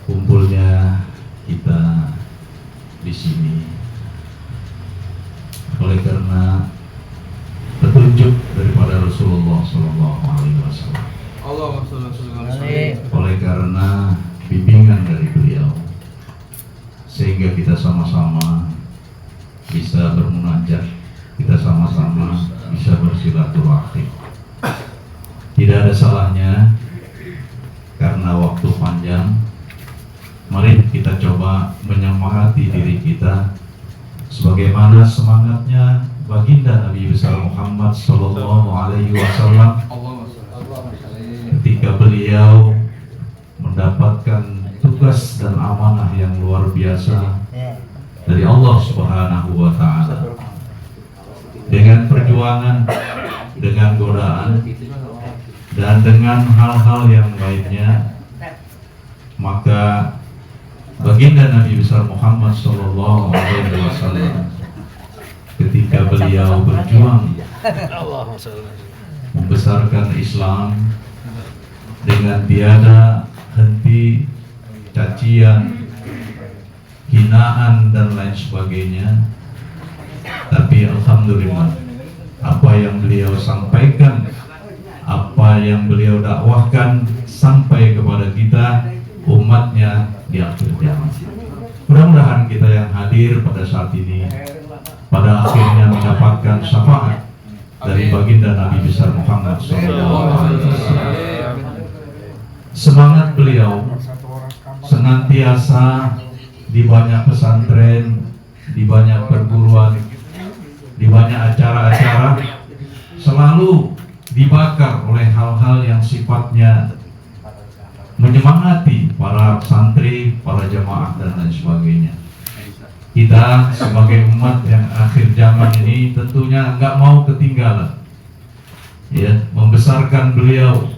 Kumpulnya kita di sini oleh karena petunjuk daripada Rasulullah SAW, oleh karena bimbingan dari beliau, sehingga kita sama-sama bisa bermunajat, kita sama-sama bisa bersilaturahmi. Tidak ada salahnya karena waktu panjang, mari kita coba menyemangati diri kita sebagaimana semangatnya baginda Nabi besar Muhammad Sallallahu Alaihi Wasallam ketika beliau mendapatkan tugas dan amanah yang luar biasa dari Allah Subhanahu Wa Taala. Dengan perjuangan, dengan godaan, dan dengan hal-hal yang lainnya, maka baginda Nabi besar Muhammad Sallallahu Alaihi Wasallam ketika beliau berjuang membesarkan Islam dengan tiada henti cacian, hinaan dan lain sebagainya, tapi alhamdulillah apa yang beliau sampaikan, apa yang beliau dakwahkan sampai kepada kita umatnya di akhir zaman. Mudah-mudahan kita yang hadir pada saat ini pada akhirnya mendapatkan syafaat dari baginda Nabi besar Muhammad SAW. Semangat beliau senantiasa di banyak pesantren, di banyak perguruan, di banyak acara-acara selalu dibakar oleh hal-hal yang sifatnya menyemangati para santri, para jamaah dan lain sebagainya. Kita sebagai umat yang akhir zaman ini tentunya nggak mau ketinggalan, ya, membesarkan beliau,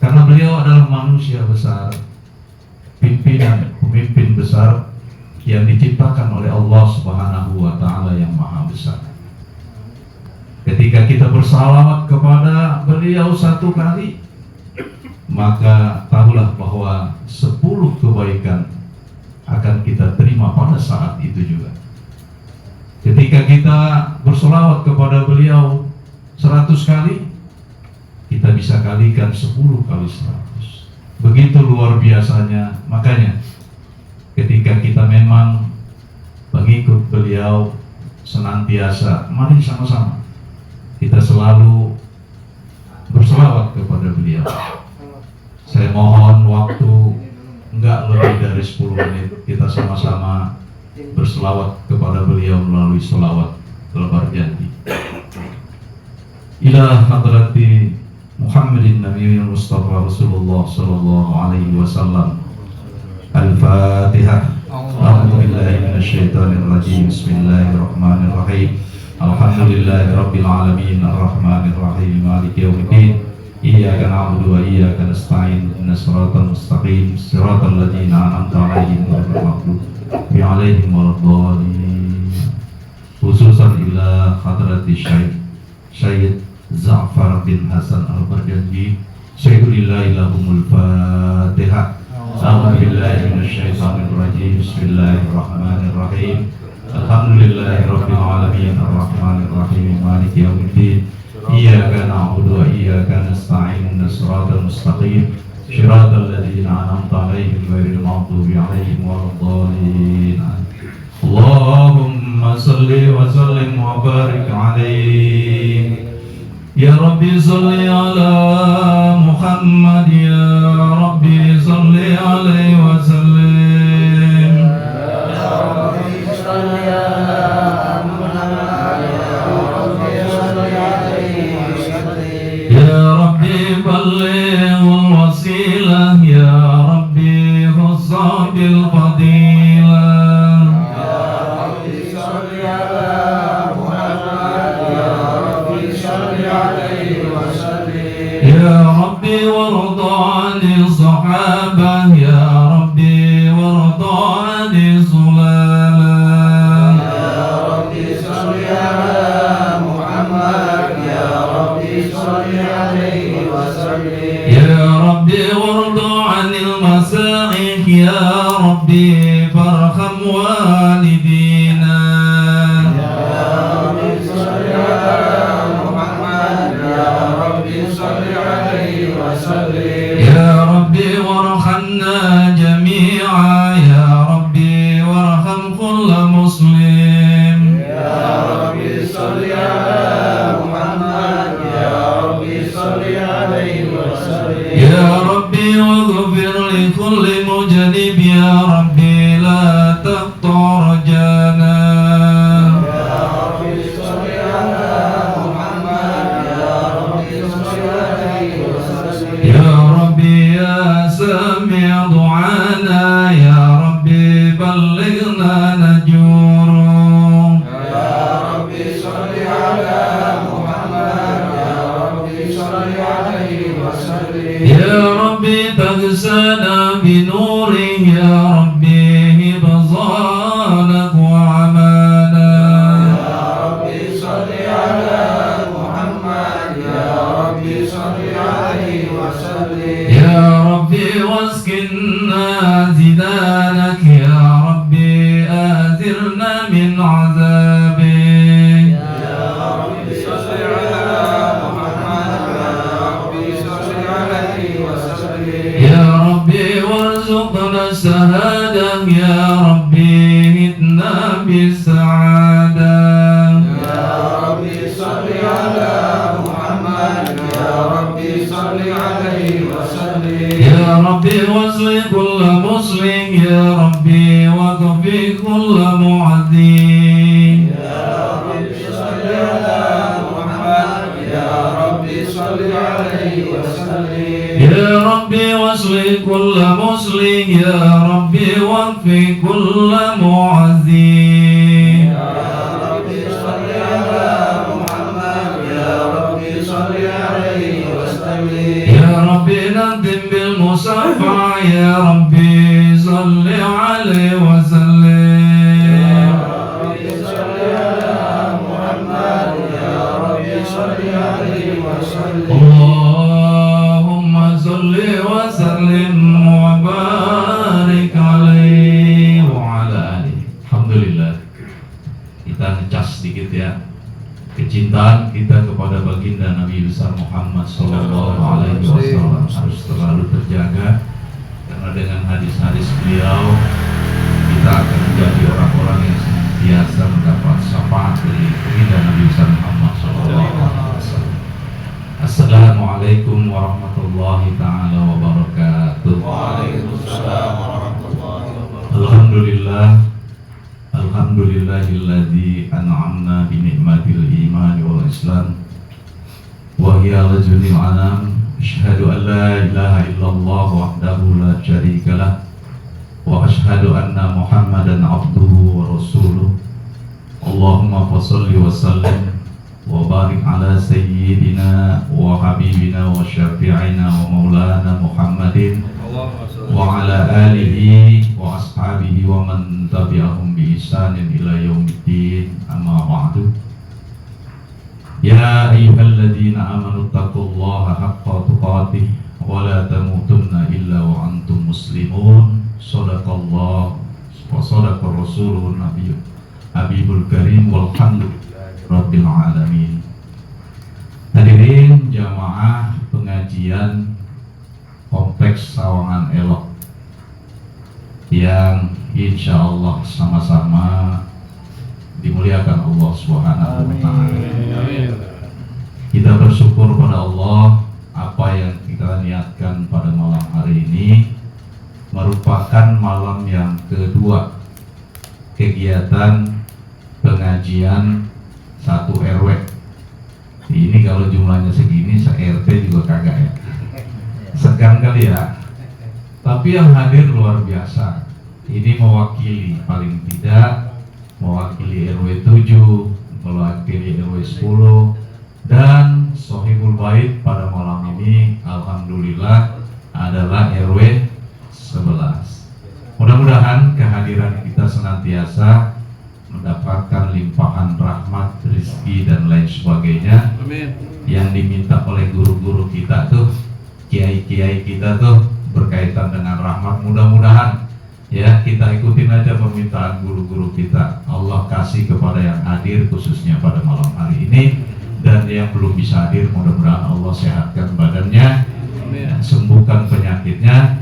karena beliau adalah manusia besar, pemimpin besar yang diciptakan oleh Allah Subhanahu Wa Taala yang maha besar. Ketika kita bersalawat kepada beliau satu kali, maka tahulah bahwa 10 kebaikan akan kita terima pada saat itu juga. Ketika kita bersolawat kepada beliau 100 kali, kita bisa kalikan 10 kali 100. Begitu luar biasanya. Makanya ketika kita memang mengikut beliau senantiasa, mari sama-sama kita selalu bersolawat kepada beliau. Saya mohon waktu enggak lebih dari 10 menit kita sama-sama berselawat kepada beliau melalui selawat lebar janji. Ila hadrati Muhammadin Nabiyil Mustafa Rasulullah Sallallahu Alaihi Wasallam. Al-Fatihah. A'udzu billahi minasyaitonir rajim. Bismillahirrahmanirrahim. Alhamdulillahi rabbil alamin arrahmanir rahim maliki yaumiddin. Iyyaka na'budu wa iyyaka nasta'in ihdinas siratal mustaqim siratal ladzina an'amta 'alaihim ghairil maghdubi 'alaihim waladdallin. Khususan ila hadrati Syekh Za'far bin Hasan Al-Barjanji, Sayyidulillah ilahumul Fatihah. A'udzu billahi minasyaitonir rajim. Bismillahirrahmanirrahim. Alhamdulillahirabbil alamin arrahmanir rahim maliki yaumiddin. Iyyaka na'budu wa iyyaka nasta'in ihdinas siratal mustaqim siratal ladzina an'amta 'alaihim ghairil maghdubi 'alaihim waladdallin. Allahumma shalli wa sallim wa barik 'alaihi. Ya Rabbi shalli 'ala Muhammad, ya Rabbi shalli 'alaihi wa sallim. Ya Rabbi shalli 'ala Muhammad, ya Rabbi shalli 'alaihi wa sallim. Ya Rabbi ballighul wasilah, ya Rabbi khassa bil fadilah. Ya Rabbi shalli 'ala Muhammad, ya Rabbi shalli 'alaihi wa sallim. Ya Rabbi warda 'anil sahabah, ya Rabbi warda 'anil sulalah. Ya Rabbi shalli 'ala Muhammad. صل عليه وسلم يا ربي وارض عن المسائح يا ربي فارحم والدينا يا ربي صل على محمد يا ربي صل عليه وسلم يا ربي وارحمنا جميعا يا ربي وارحم كل مسلم يا ربي صل على محمد يا ربي صل عليه وسلم يا ربي واغفر لكل مجنب يا ربي لا تقطع رجانا يا ربي صل على محمد يا ربي صل عليه وسلم يا ربي يا سامع دعانا يا ربي بلغنا نجور يا ربي صل على محمد يا ربي صل عليه وسلم يا ربي تغسنا بنوره يا ربي حفظانك وعمانا يا ربي صل على محمد يا ربي صل عليه وسلم يا ربي واسكننا زدانك يا ربي آثرنا من عذابك يا ربي صل على محمد يا ربي صل عليه وسلم يا ربي وارزقنا الشهادة يا ربي هدنا بالسعادة يا ربي صل على محمد يا ربي صل عليه وسلم يا ربي واصل كل مسلم يا ربي وكفي كل معذب يا ربي صل على محمد يا ربي صل عليه وسلم يا ربي واصل كل مسلم يا ربي وكفي كل معذب يا ربي صل على محمد يا ربي صل عليه وسلم يا ربي نظم بالمصافى يا ربي صل عليه وسلم ربي صل على محمد يا ربي صل عليه وسلم اللهم صل وسلم وبارك عليه وعلى آله. Alhamdulillah. Kita ngecas sedikit ya. Kecintaan kita kepada baginda Nabi besar Muhammad Sallallahu Alaihi Wasallam harus selalu terjaga, karena dengan hadis-hadis beliau kita akan menjadi orang-orang yang senantiasa mendapat syafaat dari baginda Nabi besar Muhammad Sallallahu Alaihi Wasallam. Assalamualaikum warahmatullahi taala wabarakatuh. Waalaikumsalam warahmatullahi wabarakatuh. Alhamdulillah. Alhamdulillahilladzi an'amna bi ni'matil iman wal islam wa hiya rajulil anam. Asyhadu an la ilaha illallah wahdahu la syarika lah wa asyhadu anna Muhammadan abduhu wa rasuluh. Allahumma fasholli wa sallim wa barik ala sayyidina wa habibina wa syafi'ina wa maulana Muhammadin wa ala alihi wa ashabihi wa man tabi'ahum bi ihsanin ila yaumiddin, amma ba'du. Ya ayyuhalladzina amanu taqullaha haqqa tuqatih wa la tamutunna illa wa antum muslimun. Shadaqallah wa shadaqa rasuluhun nabiyyul habibul karim walhamdulillahi rabbil alamin. Hadirin jamaah pengajian Kompleks Sawangan Elok yang insya Allah sama-sama dimuliakan Allah Subhanahu wa Ta'ala. Kita bersyukur pada Allah, apa yang kita niatkan pada malam hari ini merupakan malam yang kedua kegiatan pengajian 1 RW. Ini kalau jumlahnya segini, se-RT juga kagak ya. Segan kali ya. Tapi yang hadir luar biasa. Ini mewakili, paling tidak mewakili RW 7, mewakili RW 10, dan Sohibul Bait pada malam ini alhamdulillah adalah RW 11. Mudah-mudahan kehadiran kita senantiasa mendapatkan mendapatkan limpahan rahmat, rezeki dan lain sebagainya. Amin. Yang diminta oleh guru-guru kita tuh, kiai-kiai kita tuh berkaitan dengan rahmat. Mudah-mudahan ya kita ikutin aja permintaan guru-guru kita. Allah kasih kepada yang hadir khususnya pada malam hari ini, dan yang belum bisa hadir mudah-mudahan Allah sehatkan badannya, sembuhkan penyakitnya,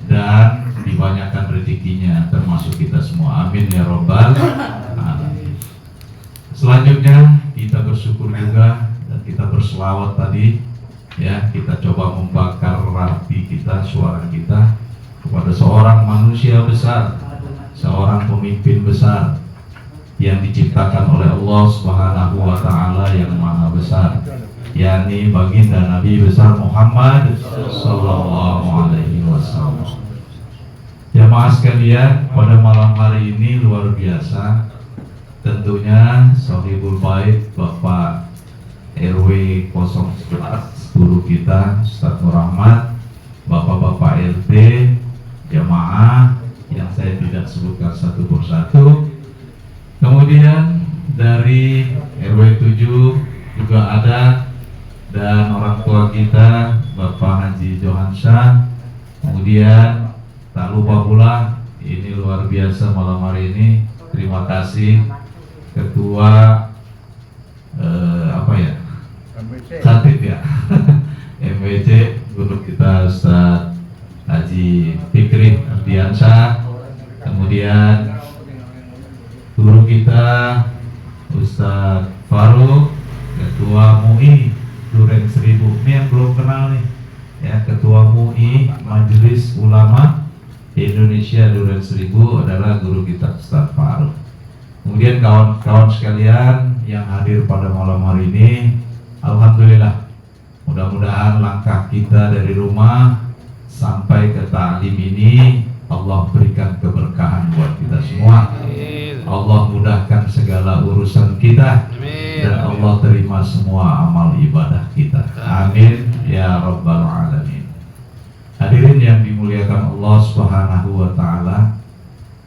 dan dibanyakan rezekinya termasuk kita semua. Amin ya robbal alamin. Selanjutnya kita bersyukur juga dan kita berselawat tadi ya, kita coba membakar hati kita, suara kita kepada seorang manusia besar, seorang pemimpin besar yang diciptakan oleh Allah Subhanahu wa taala yang maha besar, yakni baginda Nabi besar Muhammad sallallahu alaihi wasallam. Jamaah sekalian, pada malam hari ini luar biasa. Tentunya Sohibul Bait Bapak RW 011 guru kita Ustaz Nur Rahmat, Bapak-bapak RT, jamaah yang saya tidak sebutkan satu persatu. Kemudian dari RW 7 juga ada, dan orang tua kita Bapak Haji Johansyah. Kemudian tak lupa pula, ini luar biasa malam hari ini, terima kasih Ketua Khatib ya MWC guru kita Ustaz Haji Fikri Ardiansyah. Kemudian guru kita Ustaz Faruk, Ketua MUI Duren 1000. Ini yang belum kenal nih ya, Ketua MUI Majelis Ulama Indonesia Duren 1000 adalah guru kita Ustaz Faruk. Kemudian kawan-kawan sekalian yang hadir pada malam hari ini, alhamdulillah, mudah-mudahan langkah kita dari rumah sampai ke ta'lim ini Allah berikan keberkahan buat kita semua. Allah mudahkan segala urusan kita, dan Allah terima semua amal ibadah kita. Amin ya rabbal alamin. Hadirin yang dimuliakan Allah Subhanahu wa taala,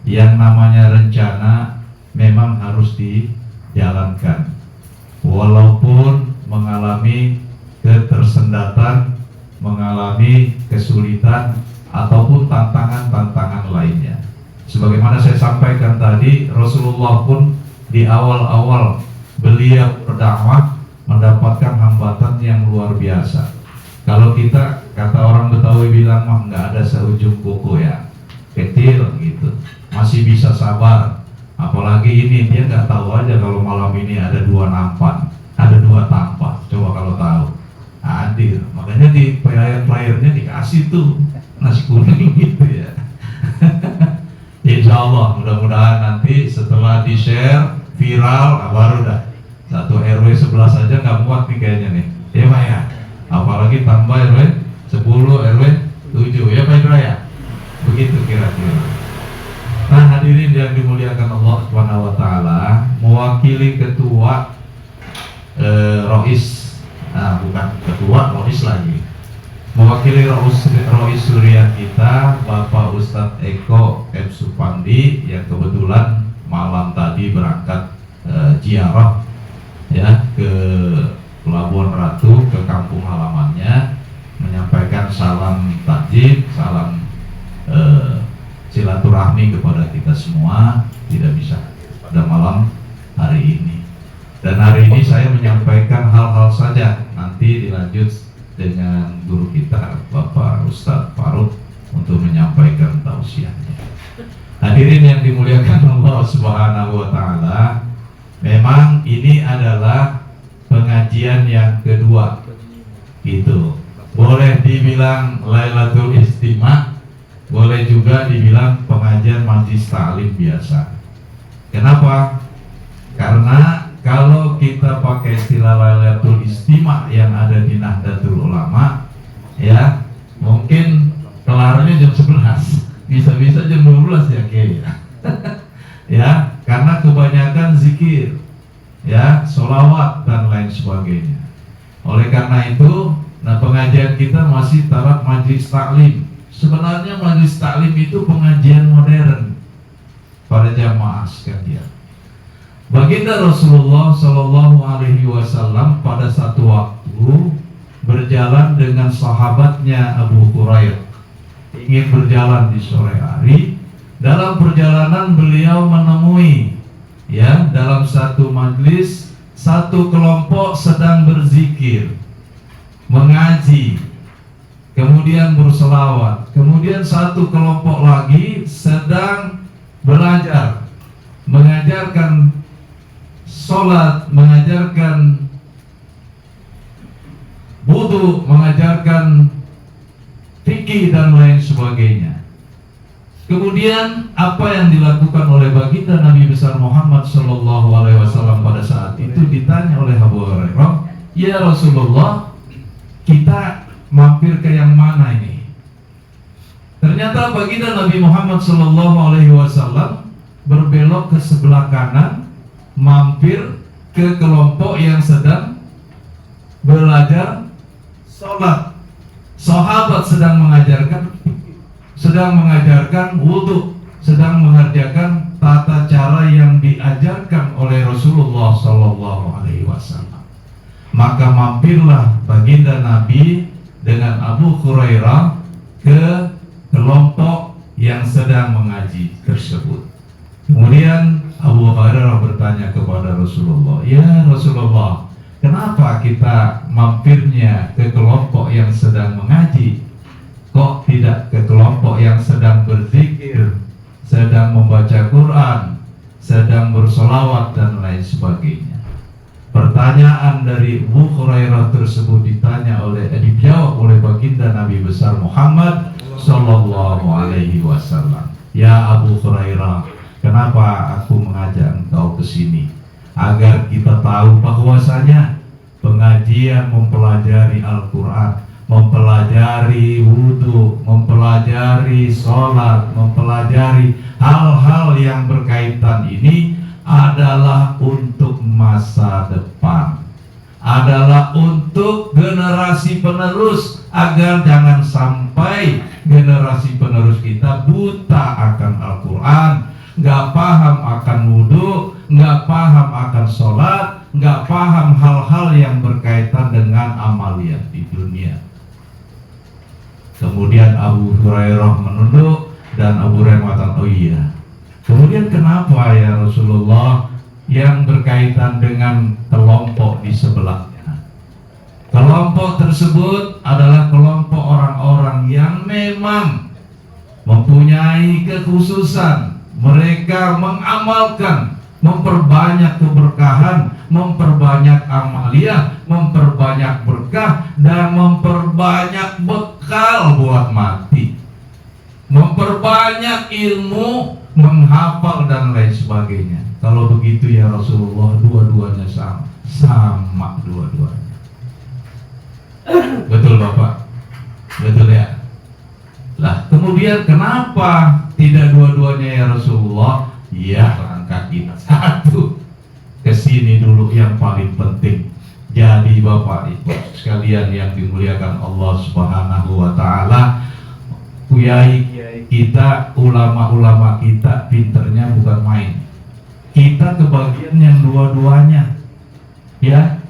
yang namanya rencana memang harus dijalankan walaupun mengalami ketersendatan, mengalami kesulitan ataupun tantangan-tantangan lainnya. Sebagaimana saya sampaikan tadi, Rasulullah pun di awal-awal beliau berdakwah mendapatkan hambatan yang luar biasa. Kalau kita, kata orang Betawi bilang mah nggak ada seujung kuku ya, kecil gitu, masih bisa sabar. Apalagi ini dia nggak tahu aja kalau malam ini ada 2 nampan, ada 2 tampah. Coba kalau tahu, hadir. Makanya di player-playernya dikasih tuh nasi kuning gitu ya. Insya Allah mudah-mudahan nanti setelah di share viral, baru dah 1 RW 11 aja nggak muat nih kayaknya nih. Ya Pak ya. Apalagi tambah RW 10, RW 7 ya Pak Indra ya. Begitu kira-kira. Nah hadirin yang dimuliakan Allah Subhanahu wa taala, mewakili ketua Rois, bukan ketua, Rois lagi. Mewakili Rois Suriah kita, Bapak Ustadz Eko M. Supandi, yang kebetulan malam tadi berangkat ziarah ya ke Pelabuhan Ratu, ke kampung halamannya, menyampaikan salam takjim, salam silaturahmi kepada kita semua, tidak bisa pada malam hari ini. Dan hari ini saya menyampaikan hal-hal saja, nanti dilanjut dengan guru kita Bapak Ustadz Faruk untuk menyampaikan tausiahnya. Hadirin yang dimuliakan Allah Subhanahu wa taala, memang ini adalah pengajian yang kedua gitu. Boleh dibilang Lailatul Istima', boleh juga dibilang pengajian majlis ta'lim biasa. Kenapa? Karena kalau kita pakai istilah Lailatul Istima' yang ada di Nahdlatul Ulama ya, mungkin kelarnya jam 11, bisa-bisa jam 12 ya kayaknya. Ya, karena kebanyakan zikir ya, sholawat dan lain sebagainya. Oleh karena itu, nah pengajian kita masih taraf majlis taklim. Sebenarnya majlis taklim itu pengajian modern para jamaah sekalian. Baginda Rasulullah Shallallahu Alaihi Wasallam pada satu waktu berjalan dengan sahabatnya Abu Hurairah, ingin berjalan di sore hari. Dalam perjalanan beliau menemui dalam satu majlis satu kelompok sedang berzikir, mengaji, kemudian berselawat. Kemudian satu kelompok lagi sedang belajar, mengajarkan sholat, mengajarkan wudu, mengajarkan fikih dan lain sebagainya. Kemudian apa yang dilakukan oleh baginda Nabi besar Muhammad Sallallahu Alaihi Wasallam pada saat itu ditanya oleh Abu Hurairah, ya Rasulullah, kita mampir ke yang mana ini? Ternyata baginda Nabi Muhammad Sallallahu Alaihi Wasallam berbelok ke sebelah kanan, mampir ke kelompok yang sedang belajar sholat. Sahabat sedang mengajarkan wudu, sedang mengerjakan tata cara yang diajarkan oleh Rasulullah Sallallahu Alaihi Wasallam. Maka mampirlah baginda Nabi dengan Abu Hurairah ke kelompok yang sedang mengaji tersebut. Kemudian Abu Hurairah bertanya kepada Rasulullah, ya Rasulullah, kenapa kita mampirnya ke kelompok yang sedang mengaji, kok tidak ke kelompok yang sedang berzikir, sedang membaca Quran, sedang bersolawat dan lain sebagainya? Pertanyaan dari Abu Hurairah tersebut dijawab oleh baginda Nabi besar Muhammad Sallallahu Alaihi Wasallam. Ya Abu Hurairah, kenapa aku mengajak engkau ke sini? Agar kita tahu bahwasanya pengajian mempelajari Al-Quran, mempelajari wudu, mempelajari sholat, mempelajari hal-hal yang berkaitan ini adalah untuk masa depan, adalah untuk generasi penerus, agar jangan sampai generasi penerus kita buta akan Al-Quran, nggak paham akan wudu, nggak paham akan sholat, nggak paham hal-hal yang berkaitan dengan amaliyah di dunia. Kemudian Abu Hurairah menunduk dan Abu Hurairah mengatakan, oh iya. Kemudian kenapa ya Rasulullah yang berkaitan dengan kelompok di sebelahnya? Kelompok tersebut adalah kelompok orang-orang yang memang mempunyai kekhususan. Mereka mengamalkan, memperbanyak keberkahan, memperbanyak amaliyah, memperbanyak berkah, dan memperbanyak bekal buat mati, memperbanyak ilmu, menghafal dan lain sebagainya. Kalau begitu ya Rasulullah, dua-duanya sama dua-duanya. Betul Bapak? Betul ya? Lah kemudian kenapa tidak dua-duanya ya Rasulullah? Ya langkah kita satu kesini dulu yang paling penting. Jadi Bapak Ibu sekalian yang dimuliakan Allah Subhanahu wa Ta'ala, kiai kita, ulama-ulama kita pinternya bukan main. Kita kebagian yang dua-duanya. Ya,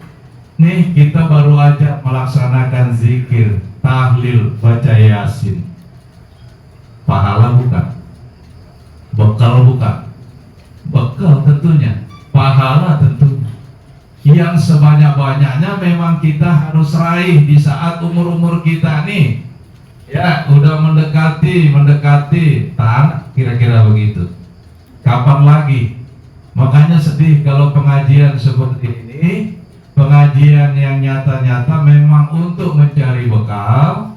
nih kita baru aja melaksanakan zikir, tahlil, baca yasin. Pahala bukan? Bekal bukan? Bekal tentunya, pahala tentunya. Yang sebanyak-banyaknya memang kita harus raih di saat umur-umur kita nih. Ya, udah mendekati tahan, kira-kira begitu. Kapan lagi? Makanya sedih kalau pengajian seperti ini, pengajian yang nyata-nyata memang untuk mencari bekal.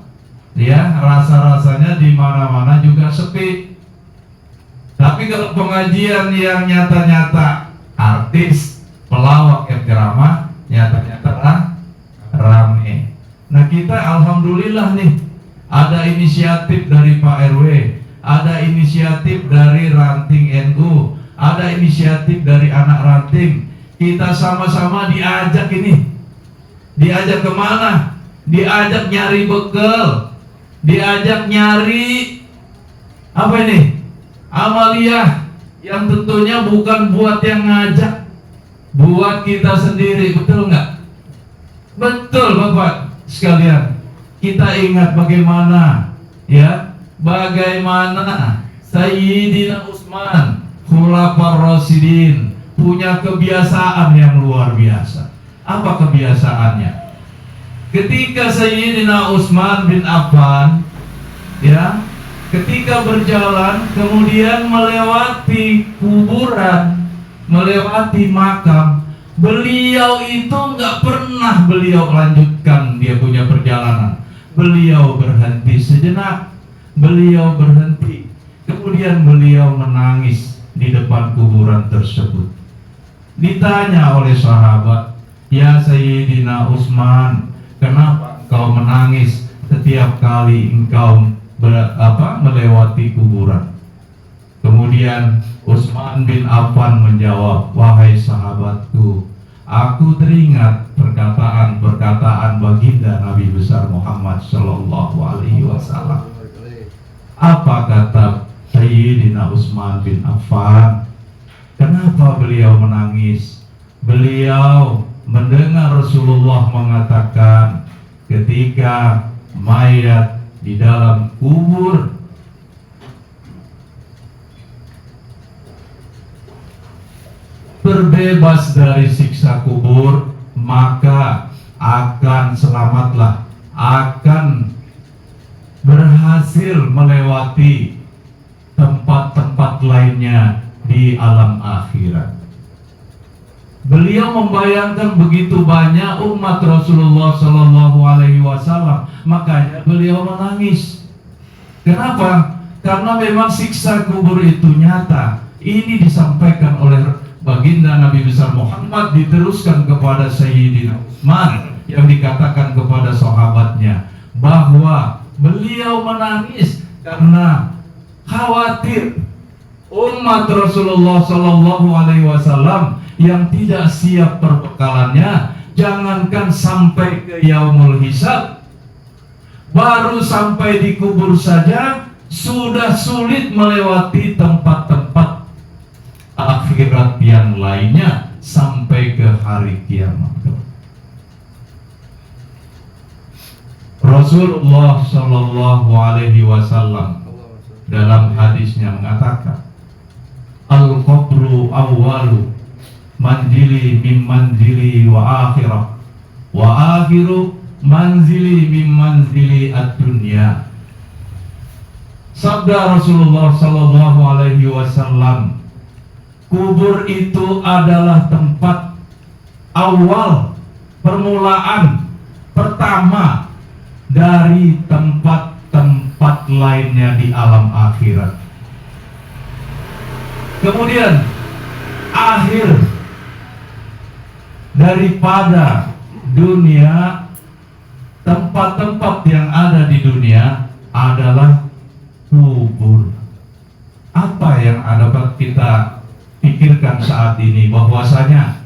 Ya, rasa-rasanya di mana-mana juga sepi. Tapi kalau pengajian yang nyata-nyata artis, pelawak yang ceramah, nyata-nyata rame. Nah kita alhamdulillah nih, ada inisiatif dari Pak RW, ada inisiatif dari Ranting NU, ada inisiatif dari anak ranting. Kita sama-sama diajak ini. Diajak kemana? Diajak nyari bekal, diajak nyari apa ini? Amaliyah yang tentunya bukan buat yang ngajak, buat kita sendiri, betul nggak? Betul Bapak sekalian. Kita ingat bagaimana Sayyidina Utsman Khulafaur Rasyidin punya kebiasaan yang luar biasa. Apa kebiasaannya? Ketika Sayyidina Utsman bin Affan ketika berjalan kemudian melewati kuburan, melewati makam, beliau itu nggak pernah beliau lanjutkan dia punya perjalanan. Beliau berhenti sejenak, beliau berhenti, kemudian beliau menangis di depan kuburan tersebut. Ditanya oleh sahabat, "Ya Sayyidina Utsman, kenapa engkau menangis setiap kali engkau melewati kuburan?" Kemudian Utsman bin Affan menjawab, "Wahai sahabatku, aku teringat perkataan baginda Nabi besar Muhammad Sallallahu Alaihi Wasallam." Apa kata Sayyidina Utsman bin Affan? Kenapa beliau menangis? Beliau mendengar Rasulullah mengatakan, ketika mayat di dalam kubur terbebas dari siksa kubur, maka akan selamatlah, akan berhasil melewati tempat-tempat lainnya di alam akhirat. Beliau membayangkan begitu banyak umat Rasulullah Sallallahu Alaihi Wasallam, makanya beliau menangis. Kenapa? Karena memang siksa kubur itu nyata. Ini disampaikan oleh baginda Nabi besar Muhammad, diteruskan kepada Sayyidina Utsman yang dikatakan kepada sahabatnya bahwa beliau menangis karena khawatir umat Rasulullah Sallallahu Alaihi Wasallam yang tidak siap perbekalannya, jangankan sampai ke yaumul hisab, baru sampai di kubur saja sudah sulit melewati tempat-tempat akhirat yang lainnya sampai ke hari kiamat. Rasulullah Sallallahu Alaihi Wasallam dalam hadisnya mengatakan, "Al-qabru awwalu manzili min manzili wa akhirah, wa akhiru manzili min manzili ad-dunya." Sabda Rasulullah Sallallahu Alaihi Wasallam, kubur itu adalah tempat awal, permulaan pertama dari tempat-tempat lainnya di alam akhirat. Kemudian akhir daripada dunia, tempat-tempat yang ada di dunia adalah kubur. Apa yang dapat kita pikirkan saat ini? Bahwasanya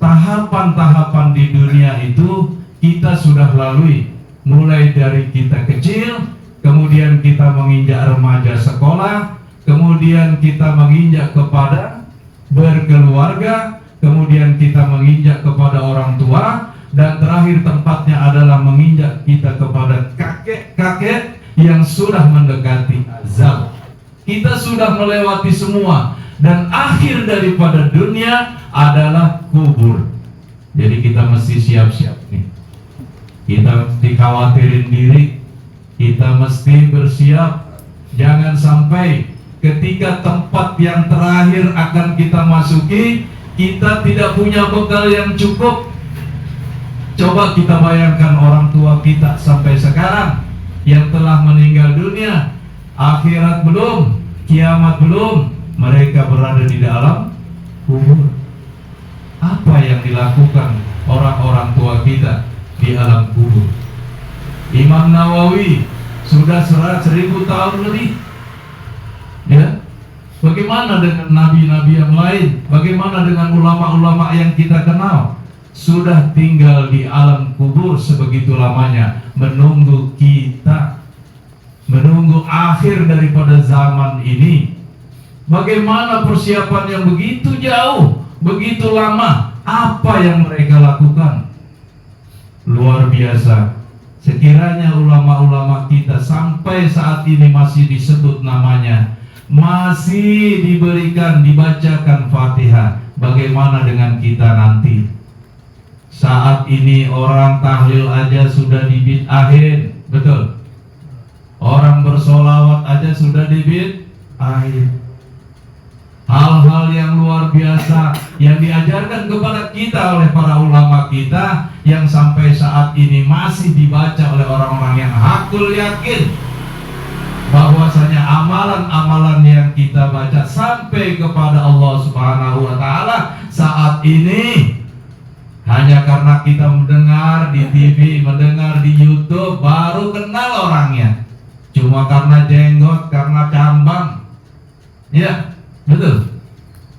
tahapan-tahapan di dunia itu kita sudah lalui, mulai dari kita kecil, kemudian kita menginjak remaja sekolah, kemudian kita menginjak kepada berkeluarga, kemudian kita menginjak kepada orang tua, dan terakhir tempatnya adalah menginjak kita kepada kakek-kakek yang sudah mendekati azab. Kita sudah melewati semua, dan akhir daripada dunia adalah kubur. Jadi kita mesti siap-siap nih. Kita mesti khawatirin diri, kita mesti bersiap. Jangan sampai ketika tempat yang terakhir akan kita masuki, kita tidak punya bekal yang cukup. Coba kita bayangkan orang tua kita sampai sekarang yang telah meninggal dunia, akhirat belum, kiamat belum, mereka berada di dalam kubur. Apa yang dilakukan orang-orang tua kita di alam kubur? Imam Nawawi sudah 1000 tahun lebih. Ya, bagaimana dengan nabi-nabi yang lain? Bagaimana dengan ulama-ulama yang kita kenal? Sudah tinggal di alam kubur sebegitu lamanya, menunggu kita, menunggu akhir daripada zaman ini. Bagaimana persiapan yang begitu jauh begitu lama. Apa yang mereka lakukan? Luar biasa. Sekiranya ulama-ulama kita sampai saat ini masih disebut namanya, masih diberikan, dibacakan Fatihah, bagaimana dengan kita nanti? Saat ini orang tahlil aja sudah dibid'ahin, betul? Orang bersolawat aja sudah dibid'ahin. Hal-hal yang luar biasa yang diajarkan kepada kita oleh para ulama kita, yang sampai saat ini masih dibaca oleh orang-orang yang hakul yakin bahwasanya amalan-amalan yang kita baca sampai kepada Allah Subhanahu wa Ta'ala saat ini hanya karena kita mendengar di TV, mendengar di YouTube, baru kenal orangnya. Cuma karena jenggot, karena cambang. Ya, betul.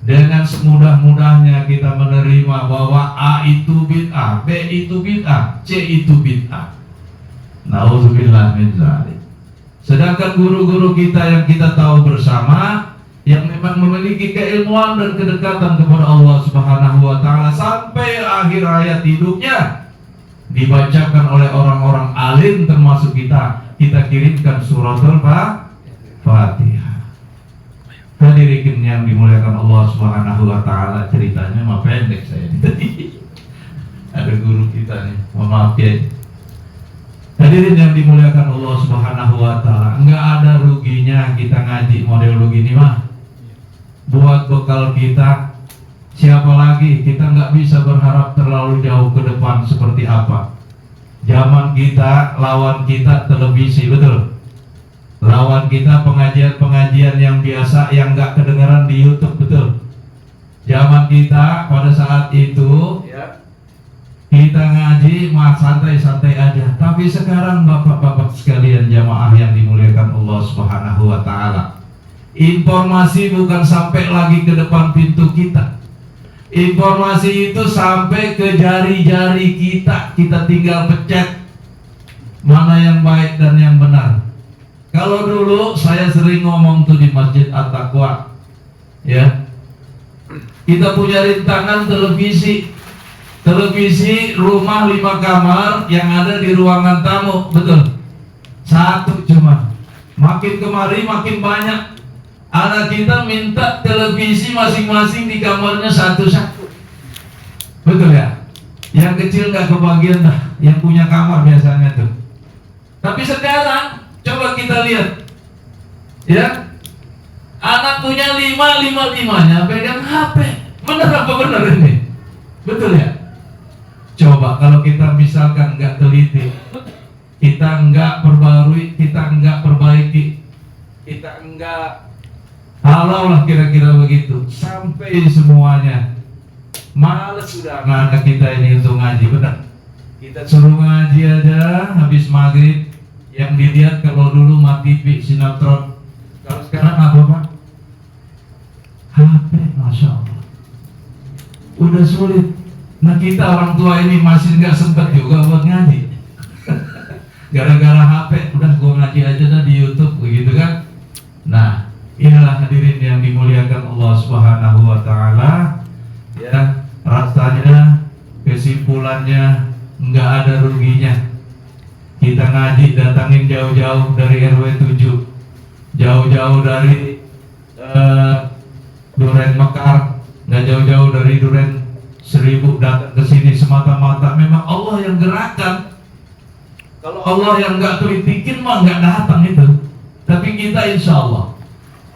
Dengan semudah-mudahnya kita menerima bahwa A itu bid'ah, B itu bid'ah, C itu bid'ah. Nauzubillah min dzalik. Sedangkan guru-guru kita yang kita tahu bersama, yang memang memiliki keilmuan dan kedekatan kepada Allah Subhanahu wa Ta'ala sampai akhir hayat hidupnya, dibacakan oleh orang-orang alim termasuk kita kirimkan suratul Fatihah. Hadirin yang dimuliakan Allah Subhanahu wa Ta'ala, ceritanya mah pendek saya tadi. Ada guru kita nih, maaf ya. Hadirin yang dimuliakan Allah Subhanahu wa Ta'ala, enggak ada ruginya kita ngaji model begini mah. Buat bekal kita, siapa lagi, kita nggak bisa berharap terlalu jauh ke depan seperti apa. Zaman kita, lawan kita televisi, betul. Lawan kita pengajian-pengajian yang biasa yang nggak kedengaran di YouTube, betul. Zaman kita pada saat itu ya, kita ngaji mah santai-santai aja. Tapi sekarang bapak-bapak sekalian jamaah yang dimuliakan Allah Subhanahu wa Ta'ala, informasi bukan sampai lagi ke depan pintu kita. Informasi itu sampai ke jari-jari kita. Kita tinggal pencet mana yang baik dan yang benar. Kalau dulu saya sering ngomong tuh di Masjid At-Taqwa, ya, kita punya rintangan televisi rumah 5 kamar yang ada di ruangan tamu, betul. 1 cuma. Makin kemari makin banyak. Anak kita minta televisi masing-masing di kamarnya 1-1. Betul ya? Yang kecil nggak kebagian dah, yang punya kamar biasanya tuh. Tapi sekarang coba kita lihat, ya, anak punya 5-5-5-nya pegang HP. Benar apa benar ini? Betul ya? Coba kalau kita misalkan nggak teliti, kita nggak perbarui, kita nggak perbaiki, kita nggak halau lah kira-kira begitu, sampai semuanya males sudah anak kita ini untuk ngaji. Benar? Kita suruh ngaji aja habis maghrib. Yang dilihat kalau dulu mati TV, sinetron. Kalau sekarang apa Pak? HP, Masya Allah. Udah sulit. Nah kita orang tua ini masih nggak sempat juga buat ngaji. Gara-gara HP, udah gua ngaji aja dah di YouTube, begitu kan? Nah, inilah hadirin yang dimuliakan Allah Subhanahu wa Ta'ala. Ya, rasanya kesimpulannya nggak ada ruginya. Kita ngaji datangin jauh-jauh dari RW 7, jauh-jauh dari Duren Mekar, nggak jauh-jauh dari Duren 1000 datang ke sini semata-mata memang Allah yang gerakan. Kalau Allah yang nggak telitikin mah nggak datang itu. Tapi kita insya Allah,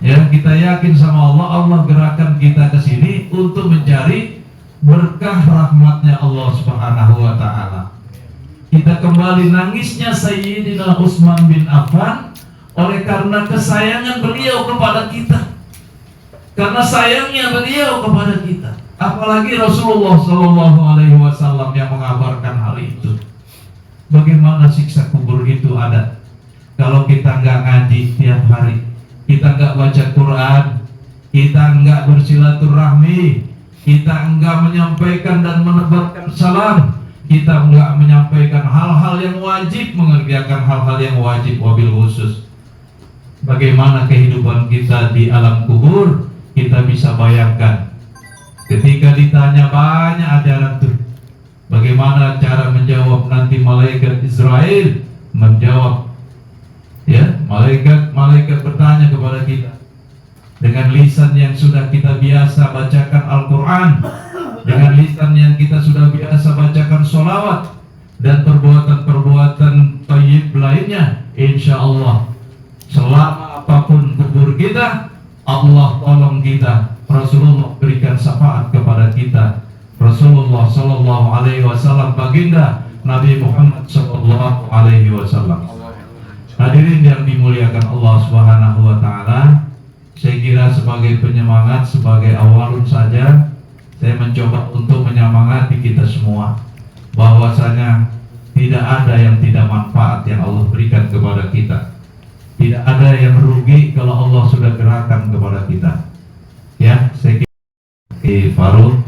ya, kita yakin sama Allah, Allah gerakan kita ke sini untuk mencari berkah rahmatnya Allah Subhanahu wa Ta'ala. Kita kembali nangisnya Sayyidina Utsman bin Affan oleh karena kesayangan beliau kepada kita, karena sayangnya beliau kepada kita. Apalagi Rasulullah SAW yang mengabarkan hal itu. Bagaimana siksa kubur itu ada kalau kita nggak ngaji tiap hari, kita nggak baca Quran, kita nggak bersilaturahmi, kita nggak menyampaikan dan menebarkan salam, kita nggak menyampaikan hal-hal yang wajib, mengerjakan hal-hal yang wajib wabil khusus. Bagaimana kehidupan kita di alam kubur? Kita bisa bayangkan. Ketika ditanya banyak ajaran tuh, bagaimana cara menjawab, nanti malaikat Israel menjawab. Ya, malaikat bertanya kepada kita dengan lisan yang sudah kita biasa bacakan Al-Quran, dengan lisan yang kita sudah biasa bacakan sholawat dan perbuatan-perbuatan thayyib lainnya. Insya Allah selama apapun kubur kita, Allah tolong kita, Rasulullah berikan syafaat kepada kita. Rasulullah Sallallahu Alaihi Wasallam, baginda Nabi Muhammad Sallallahu Alaihi Wasallam. Hadirin yang dimuliakan Allah Subhanahu Wa Taala, saya kira sebagai penyemangat, sebagai awalun saja, saya mencoba untuk menyemangati kita semua bahwasanya tidak ada yang tidak manfaat yang Allah berikan kepada kita. Tidak ada yang rugi kalau Allah sudah gerakan kepada kita. Ya, saya kira Farul,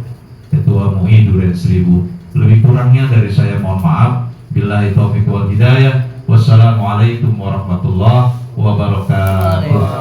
Ketua MUI Duren 1000. Lebih kurangnya dari saya mohon maaf. Billahi taufiq wal hidayah. Wassalamualaikum warahmatullahi wabarakatuh.